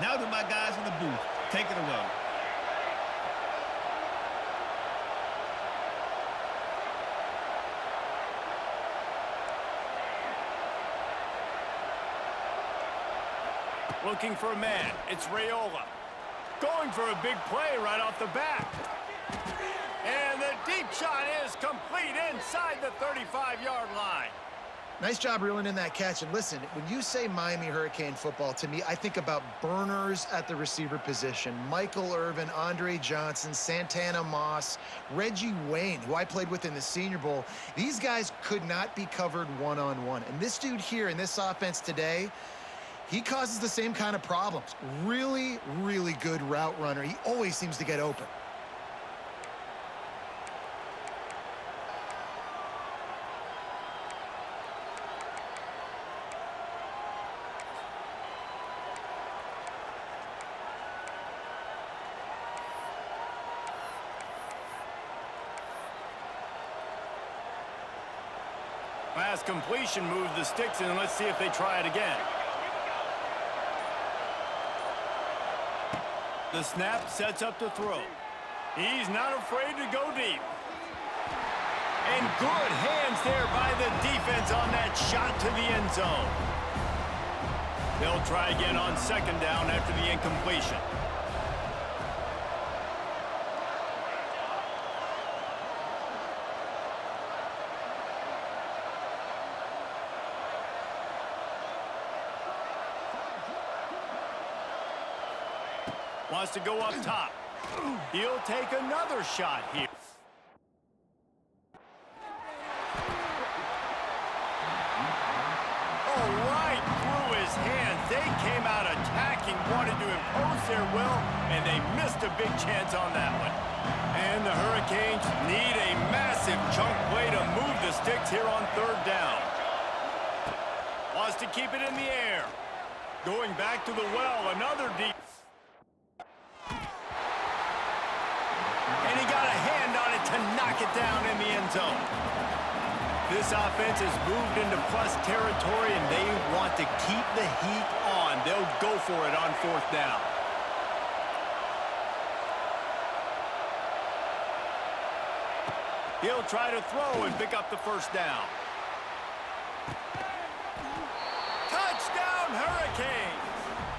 Now to my guys in the booth. Take it away. Looking for a man. It's Raiola. Going for a big play right off the bat. And the deep shot is complete inside the 35-yard line. Nice job reeling in that catch. And listen, when you say Miami Hurricane football, to me, I think about burners at the receiver position. Michael Irvin, Andre Johnson, Santana Moss, Reggie Wayne, who I played with in the Senior Bowl. These guys could not be covered one-on-one. And this dude here in this offense today, he causes the same kind of problems. Really, really good route runner. He always seems to get open. Pass completion moves the sticks in, and let's see if they try it again. The snap sets up the throw. He's not afraid to go deep. And good hands there by the defense on that shot to the end zone. They'll try again on second down after the incompletion. Wants to go up top. He'll take another shot here. Oh, right through his hands. They came out attacking, wanted to impose their will, and they missed a big chance on that one. And the Hurricanes need a massive chunk play to move the sticks here on third down. Wants to keep it in the air. Going back to the well, another deep. And he got a hand on it to knock it down in the end zone. This offense has moved into plus territory, and they want to keep the heat on. They'll go for it on fourth down. He'll try to throw and pick up the first down. Touchdown, Hurricanes!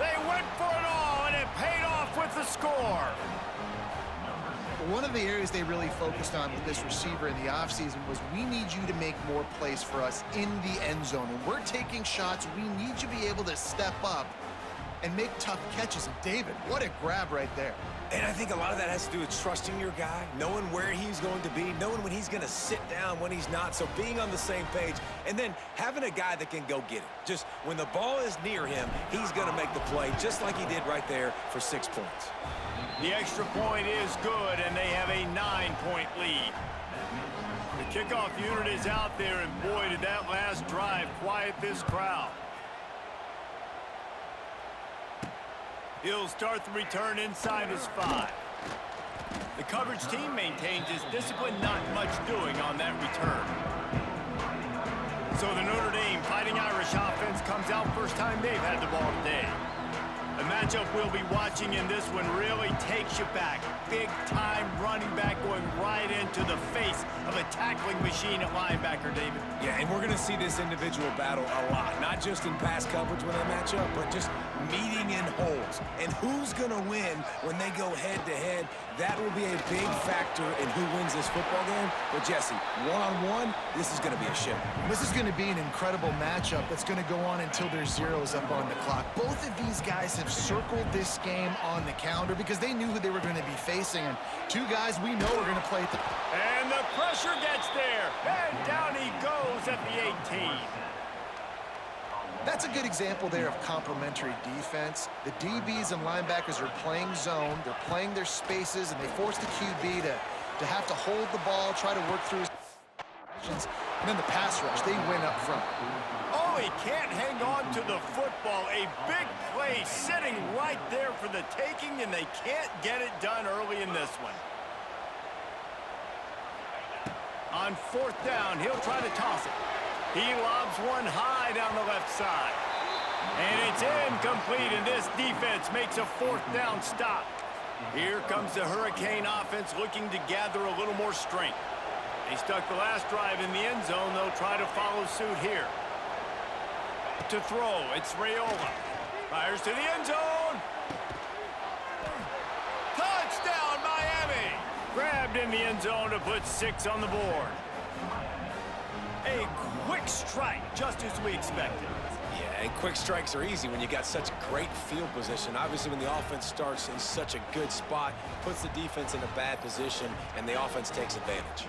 They went for it all, and it paid off with the score. One of the areas they really focused on with this receiver in the offseason was we need you to make more plays for us in the end zone. When we're taking shots, we need you to be able to step up and make tough catches. And David, what a grab right there. And I think a lot of that has to do with trusting your guy, knowing where he's going to be, knowing when he's going to sit down, when he's not, so being on the same page, and then having a guy that can go get it. Just when the ball is near him, he's going to make the play, just like he did right there for 6 points. The extra point is good, and they have a 9-point lead. The kickoff unit is out there, and boy, did that last drive quiet this crowd. He'll start the return inside his 5. The coverage team maintains its discipline, not much doing on that return. So the Notre Dame Fighting Irish offense comes out first time they've had the ball today. The matchup we'll be watching in this one really takes you back. Big-time running back going right into the face of a tackling machine at linebacker, David. Yeah, and we're going to see this individual battle a lot, not just in pass coverage when they match up, but just meeting in holes. And who's going to win when they go head-to-head? That will be a big factor in who wins this football game. But, Jesse, one-on-one, this is going to be a show. This is going to be an incredible matchup that's going to go on until there's zeros up on the clock. Both of these guys have circled this game on the calendar because they knew who they were going to be facing. And two guys we know are going to play at the... And the pressure gets there. And down he goes at the 18. That's a good example there of complementary defense. The DBs and linebackers are playing zone, they're playing their spaces, and they force the QB to have to hold the ball, try to work through his positions, and then the pass rush, they win up front. Oh, he can't hang on to the football. A big play sitting right there for the taking, and they can't get it done early in this one. On fourth down, he'll try to toss it. He lobs one high down the left side. And it's incomplete, and this defense makes a fourth down stop. Here comes the Hurricane offense looking to gather a little more strength. They stuck the last drive in the end zone. They'll try to follow suit here. To throw, it's Raiola. Fires to the end zone. Touchdown, Miami! Grabbed in the end zone to put 6 on the board. A quick strike, just as we expected. Yeah, and quick strikes are easy when you got such great field position. Obviously, when the offense starts in such a good spot, puts the defense in a bad position, and the offense takes advantage.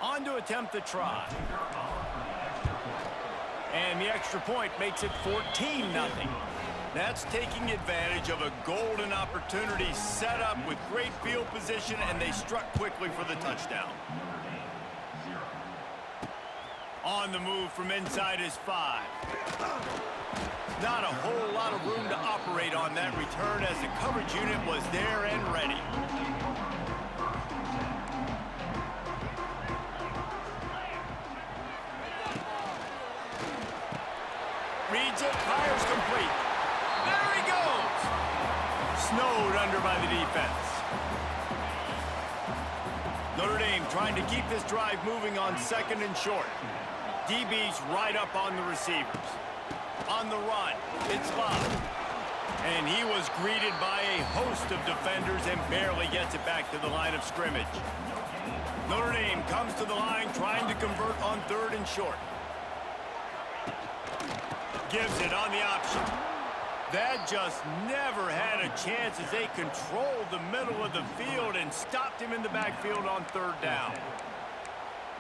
On to attempt the try. And the extra point makes it 14-0. That's taking advantage of a golden opportunity set up with great field position, and they struck quickly for the touchdown. On the move from inside his 5. Not a whole lot of room to operate on that return as the coverage unit was there and ready. Reads it, fires complete. There he goes! Snowed under by the defense. Notre Dame trying to keep this drive moving on 2nd and short. DB's right up on the receivers. On the run, it's Love. And he was greeted by a host of defenders and barely gets it back to the line of scrimmage. Notre Dame comes to the line trying to convert on 3rd and short. Gives it on the option. That just never had a chance as they controlled the middle of the field and stopped him in the backfield on 3rd down.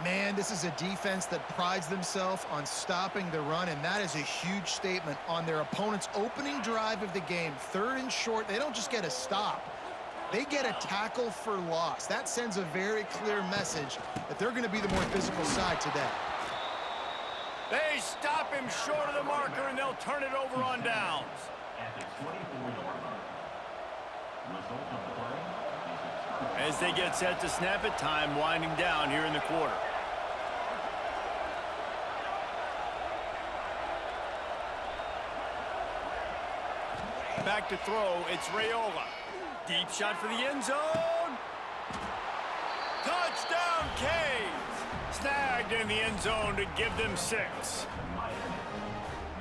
Man, this is a defense that prides themselves on stopping the run, and that is a huge statement on their opponent's opening drive of the game. 3rd and short, they don't just get a stop. They get a tackle for loss. That sends a very clear message that they're going to be the more physical side today. They stop him short of the marker, and they'll turn it over on downs. As they get set to snap it, time winding down here in the quarter. Back to throw, it's Raiola. Deep shot for the end zone. Touchdown, Canes! Snagged in the end zone to give them 6.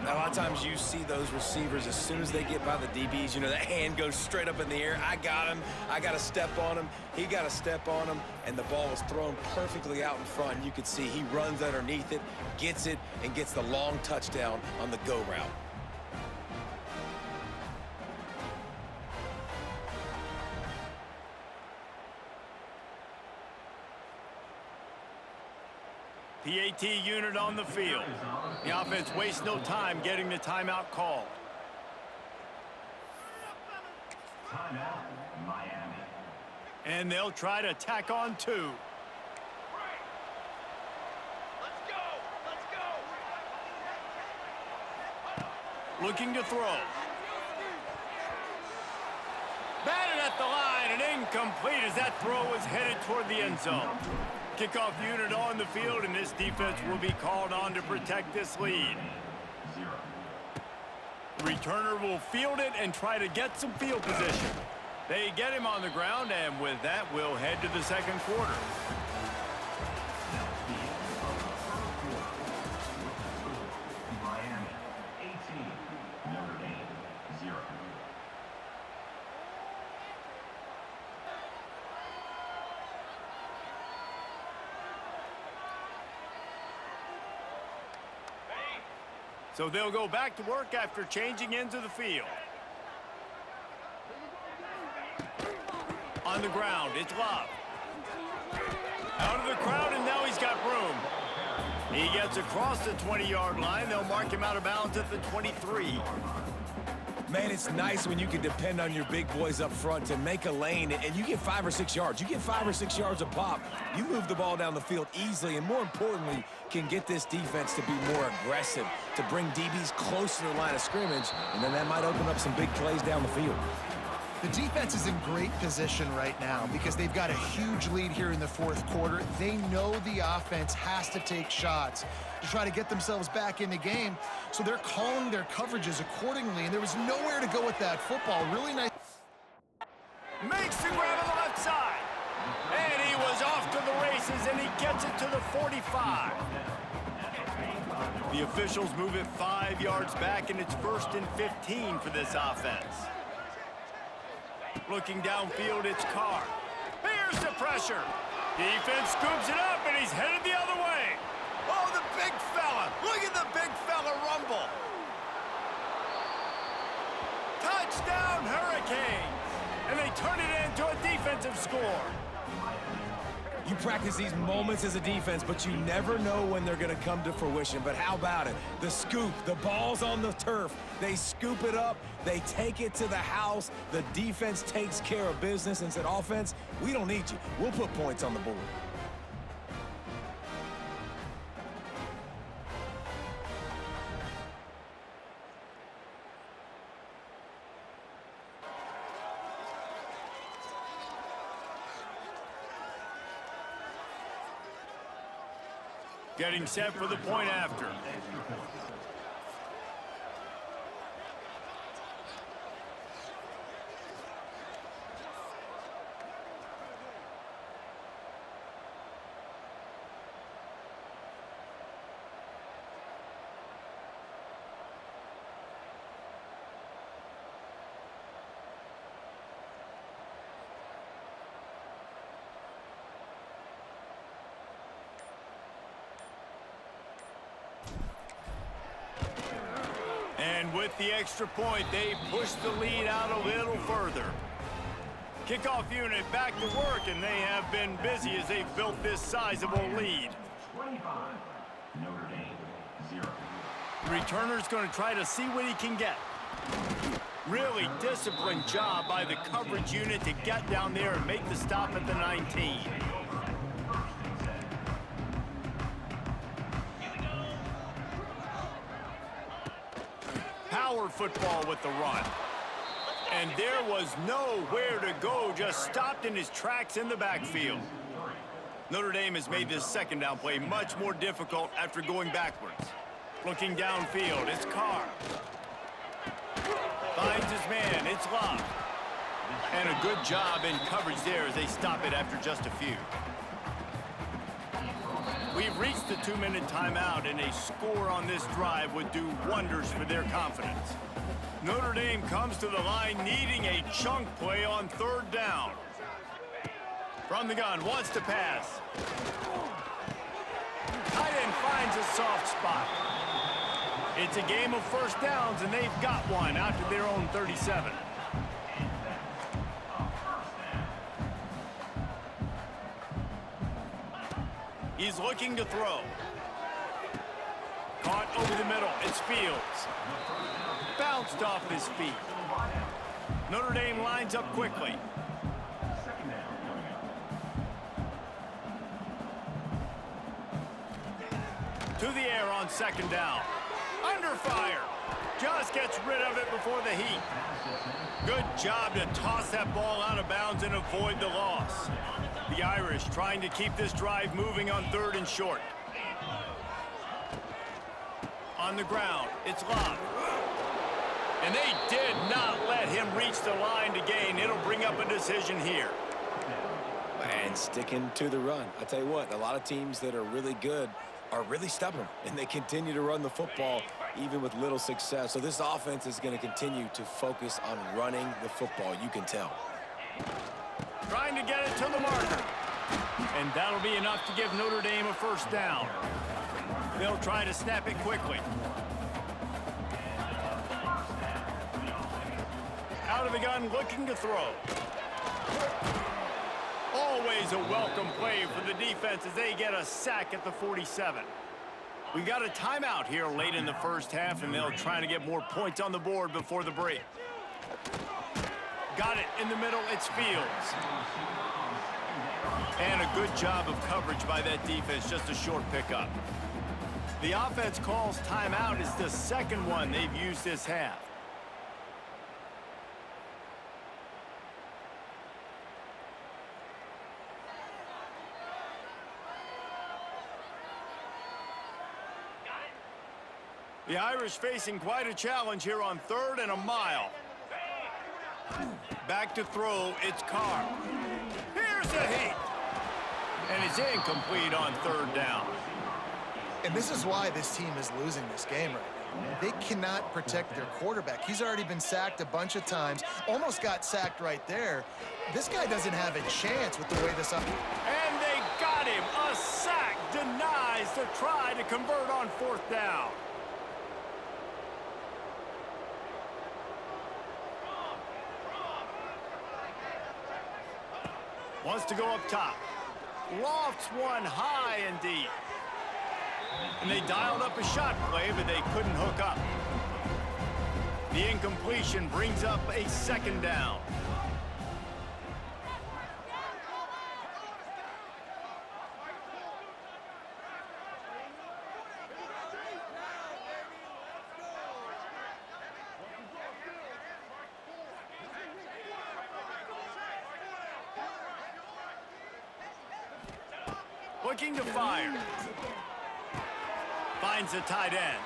Now, a lot of times you see those receivers, as soon as they get by the DBs, you know, that hand goes straight up in the air. I got him. I got to step on him. He got to step on him. And the ball was thrown perfectly out in front. You could see he runs underneath it, gets it, and gets the long touchdown on the go route. PAT unit on the field. The offense wastes no time getting the timeout called. Timeout, Miami. And they'll try to tack on 2. Let's go! Let's go! Looking to throw. Batted at the line and incomplete as that throw was headed toward the end zone. Kickoff unit on the field, and this defense will be called on to protect this lead. Returner will field it and try to get some field position. They get him on the ground, and with that, we'll head to the 2nd quarter. Miami, 18. Notre Dame, 0. So they'll go back to work after changing into the field. On the ground, it's Love. Out of the crowd, and now he's got room. He gets across the 20-yard line. They'll mark him out of bounds at the 23. Man, it's nice when you can depend on your big boys up front to make a lane, and you get 5 or 6 yards. You get 5 or 6 yards a pop. You move the ball down the field easily, and more importantly, can get this defense to be more aggressive, to bring DBs close to the line of scrimmage, and then that might open up some big plays down the field. The defense is in great position right now because they've got a huge lead here in the fourth quarter. They know the offense has to take shots to try to get themselves back in the game, so they're calling their coverages accordingly, and there was nowhere to go with that football. Really nice. Makes the grab on the left side. And he was off to the races, and he gets it to the 45. The officials move it 5 yards back, and it's 1st and 15 for this offense. Looking downfield, it's Carr. Here's the pressure. Defense scoops it up, and he's headed the other way. Oh, the big fella. Look at the big fella rumble. Touchdown, Hurricanes. And they turn it into a defensive score. You practice these moments as a defense, but you never know when they're going to come to fruition. But how about it? The scoop, the ball's on the turf. They scoop it up. They take it to the house. The defense takes care of business and said, offense, we don't need you. We'll put points on the board. Getting set for the point after. And with the extra point, they push the lead out a little further. Kickoff unit back to work, and they have been busy as they've built this sizable lead. 25, Notre Dame, 0. The returner's going to try to see what he can get. Really disciplined job by the coverage unit to get down there and make the stop at the 19. Power football with the run. And there was nowhere to go, just stopped in his tracks in the backfield. Notre Dame has made this second down play much more difficult after going backwards. Looking downfield, it's Carr. Finds his man, it's Love. And a good job in coverage there as they stop it after just a few. We've reached the 2-minute timeout, and a score on this drive would do wonders for their confidence. Notre Dame comes to the line needing a chunk play on 3rd down. From the gun, wants to pass. Tight end finds a soft spot. It's a game of 1st downs, and they've got one out to their own 37. He's looking to throw. Caught over the middle. It's Fields. Bounced off his feet. Notre Dame lines up quickly. To the air on 2nd down. Under fire. Just gets rid of it before the heat. Good job to toss that ball out of bounds and avoid the loss. The Irish trying to keep this drive moving on 3rd and short. On the ground, it's Love. And they did not let him reach the line to gain. It'll bring up a decision here. And sticking to the run. I tell you what, a lot of teams that are really good are really stubborn, and they continue to run the football even with little success. So this offense is going to continue to focus on running the football, you can tell. Trying to get it to the marker. And that'll be enough to give Notre Dame a 1st down. They'll try to snap it quickly. Out of the gun, looking to throw. Always a welcome play for the defense as they get a sack at the 47. We got a timeout here late in the first half, and they'll try to get more points on the board before the break. Got it in the middle, it's Fields. And a good job of coverage by that defense, just a short pickup. The offense calls timeout. It's the second one they've used this half. The Irish facing quite a challenge here on 3rd and a mile. Back to throw, it's Carr. Here's the hit. And it's incomplete on 3rd down. And this is why this team is losing this game right now. They cannot protect their quarterback. He's already been sacked a bunch of times, almost got sacked right there. This guy doesn't have a chance with the way this up. And they got him. A sack denies the try to convert on 4th down. Wants to go up top. Lofts one high and deep. And they dialed up a shot play, but they couldn't hook up. The incompletion brings up a 2nd down. Looking to fire. Finds the tight end.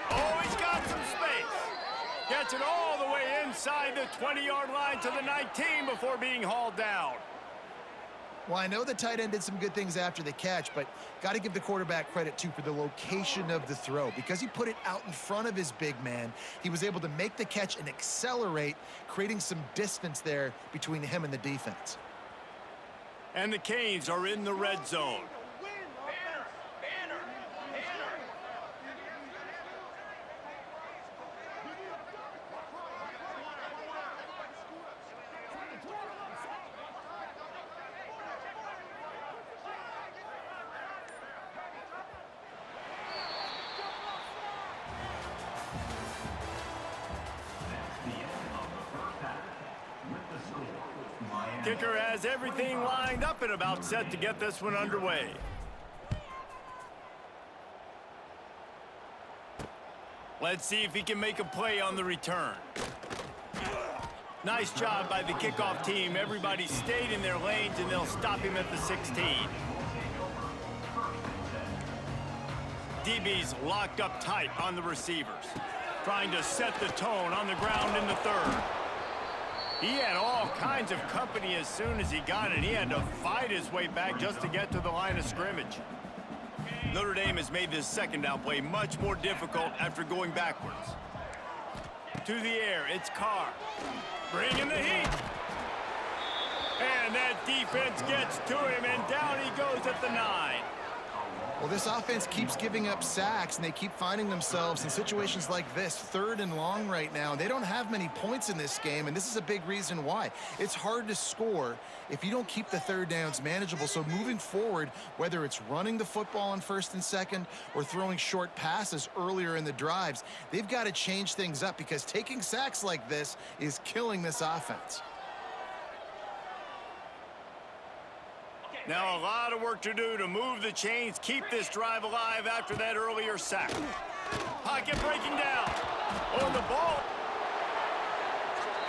Oh, he's got some space. Gets it all the way inside the 20-yard line to the 19 before being hauled down. Well, I know the tight end did some good things after the catch, but got to give the quarterback credit, too, for the location of the throw. Because he put it out in front of his big man, he was able to make the catch and accelerate, creating some distance there between him and the defense. And the Canes are in the red zone. Kicker has everything lined up and about set to get this one underway. Let's see if he can make a play on the return. Nice job by the kickoff team. Everybody stayed in their lanes, and they'll stop him at the 16. DB's locked up tight on the receivers, trying to set the tone on the ground in the 3rd. He had all kinds of company as soon as he got it. He had to fight his way back just to get to the line of scrimmage. Notre Dame has made this 2nd down play much more difficult after going backwards. To the air, it's Carr. Bringing the heat. And that defense gets to him, and down he goes at the 9. Well, this offense keeps giving up sacks, and they keep finding themselves in situations like this, 3rd and long right now. They don't have many points in this game, and this is a big reason why. It's hard to score if you don't keep the 3rd downs manageable. So moving forward, whether it's running the football on 1st and 2nd or throwing short passes earlier in the drives, they've got to change things up because taking sacks like this is killing this offense. Now a lot of work to do to move the chains, keep this drive alive after that earlier sack. Pocket breaking down on the ball.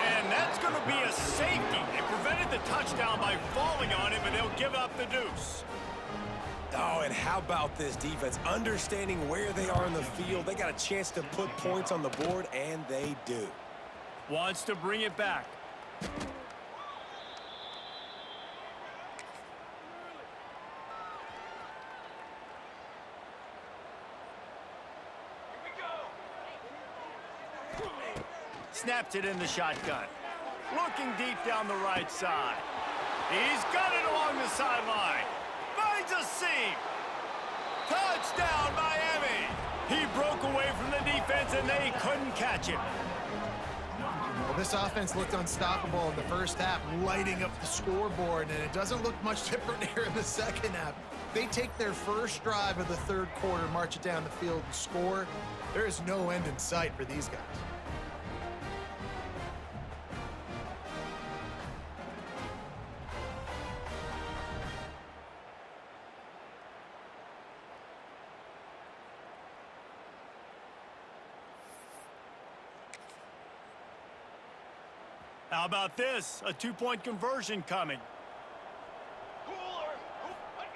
And that's going to be a safety. They prevented the touchdown by falling on it, but they'll give up the deuce. Oh, and how about this defense? Understanding where they are in the field. They got a chance to put points on the board, and they do. Wants to bring it back. Snaps it in the shotgun. Looking deep down the right side. He's got it along the sideline. Finds a seam. Touchdown, Miami. He broke away from the defense, and they couldn't catch him. Well, this offense looked unstoppable in the first half, lighting up the scoreboard, and it doesn't look much different here in the second half. They take their first drive of the third quarter, march it down the field, and score. There is no end in sight for these guys. How about this? A two-point conversion coming.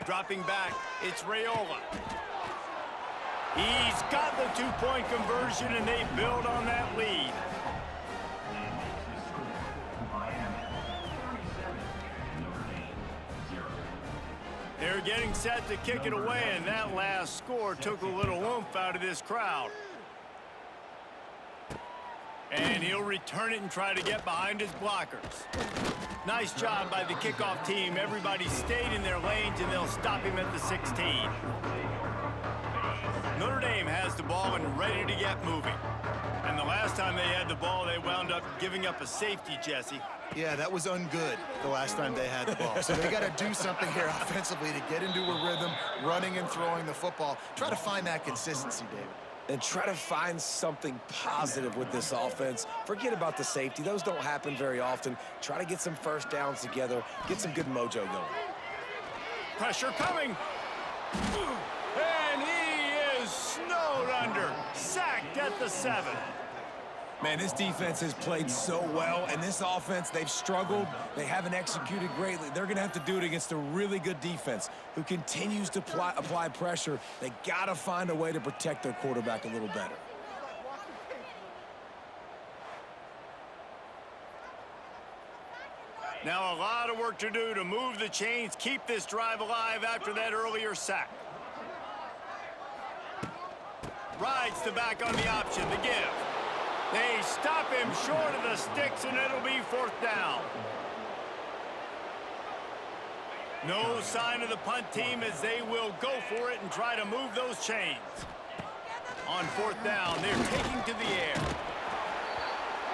Dropping back, it's Raiola. He's got the two-point conversion, and they build on that lead. They're getting set to kick it away, and that last score took a little oomph out of this crowd. And he'll return it and try to get behind his blockers. Nice job by the kickoff team. Everybody stayed in their lanes, and they'll stop him at the 16. Notre Dame has the ball and ready to get moving. And the last time they had the ball, they wound up giving up a safety, Jesse. Yeah, that was ungood the last time they had the ball. So they got to do something here offensively to get into a rhythm, running and throwing the football. Try to find that consistency, David. And try to find something positive with this offense. Forget about the safety. Those don't happen very often. Try to get some first downs together, get some good mojo going. Pressure coming. And he is snowed under. Sacked at the 7. Man, this defense has played so well, and this offense, they've struggled. They haven't executed greatly. They're going to have to do it against a really good defense who continues to apply pressure. They got to find a way to protect their quarterback a little better. Now a lot of work to do to move the chains, keep this drive alive after that earlier sack. Rides the back on the option, the give. They stop him short of the sticks, and it'll be 4th down. No sign of the punt team as they will go for it and try to move those chains. On 4th down, they're taking to the air.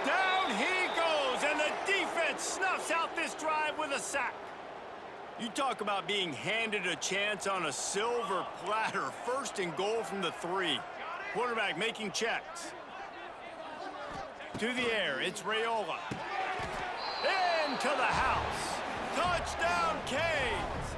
Down he goes, and the defense snuffs out this drive with a sack. You talk about being handed a chance on a silver platter. 1st and goal from the 3. Quarterback making checks. To the air, it's Raiola. Into the house. Touchdown, Canes.